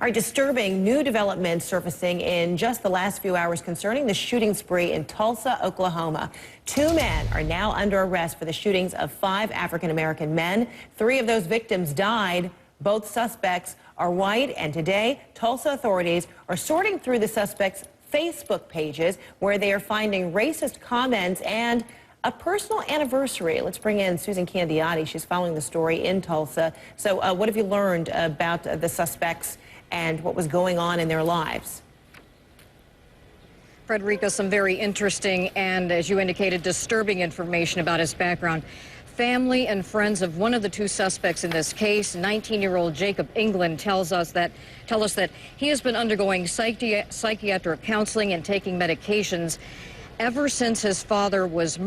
right, disturbing new developments surfacing in just the last few hours concerning the shooting spree in Tulsa, Oklahoma. 2 men are now under arrest for the shootings of 5 African-American men. 3 of those victims died. Both suspects are white, and today Tulsa authorities are sorting through the suspects' Facebook pages where they are finding racist comments and a personal anniversary. Let's bring in Susan Candiotti. She's following the story in Tulsa. So what have you learned about the suspects and what was going on in their lives? Frederica, some very interesting and, as you indicated, disturbing information about his background. Family and friends of one of the 2 suspects in this case, 19-year-old Jacob England, tell us that he has been undergoing psychiatric counseling and taking medications ever since his father was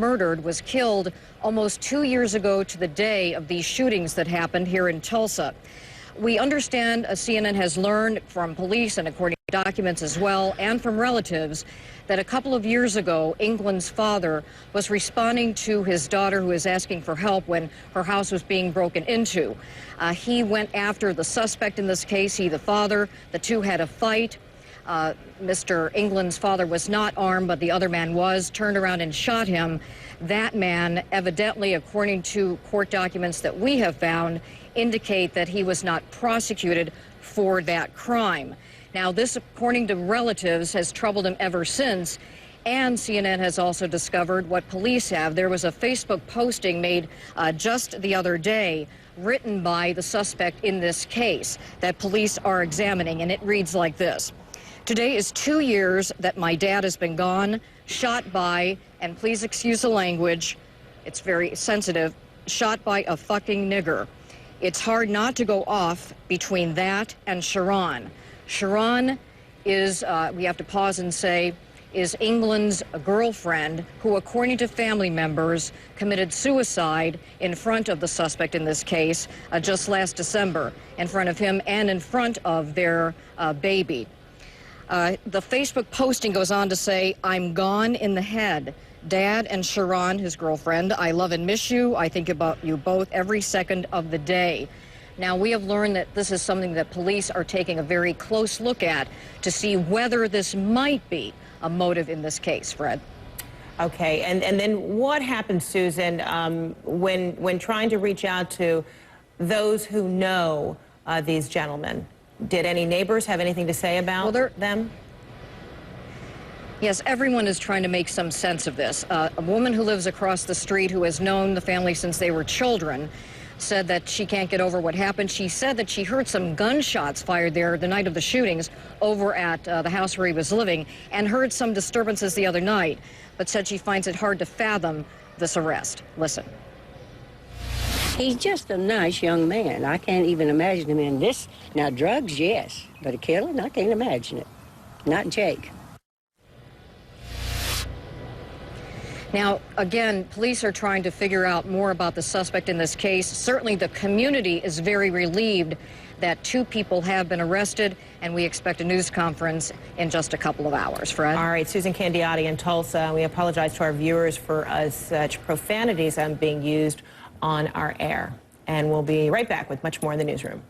killed almost 2 years ago to the day of these shootings that happened here in Tulsa. We understand CNN has learned from police, and according to documents as well, and from relatives, that a couple of years ago, England's father was responding to his daughter who was asking for help when her house was being broken into. He went after the suspect in this case, the father. The 2 had a fight. Mr. England's father was not armed, but the other man was, turned around and shot him. That man, evidently, according to court documents that we have found, indicate that he was not prosecuted for that crime. Now, this, according to relatives, has troubled him ever since. And CNN has also discovered what police have. There was a Facebook posting made just the other day, written by the suspect in this case, that police are examining, and it reads like this. Today is 2 years that my dad has been gone, shot by, and please excuse the language, it's very sensitive, shot by a fucking nigger. It's hard not to go off between that and Sharon. Sharon is, we have to pause and say, is England's girlfriend who, according to family members, committed suicide in front of the suspect in this case just last December, in front of him and in front of their baby. The Facebook posting goes on to say, I'm gone in the head. Dad and Sharon, his girlfriend, I love and miss you. I think about you both every second of the day. Now, we have learned that this is something that police are taking a very close look at to see whether this might be a motive in this case, Fred. Okay, and then what happened, Susan, when trying to reach out to those who know these gentlemen? Did any neighbors have anything to say about them? Yes, everyone is trying to make some sense of this. A woman who lives across the street who has known the family since they were children said that she can't get over what happened. She said that she heard some gunshots fired there the night of the shootings over at the house where he was living, and heard some disturbances the other night, but said she finds it hard to fathom this arrest. Listen. He's just a nice young man. I can't even imagine him in this. Now, drugs, yes, but a killing, I can't imagine it. Not Jake. Now, again, police are trying to figure out more about the suspect in this case. Certainly, the community is very relieved that 2 people have been arrested, and we expect a news conference in just a couple of hours. Fred? All right, Susan Candiotti in Tulsa. We apologize to our viewers for such profanities being used on our air. And we'll be right back with much more in the newsroom.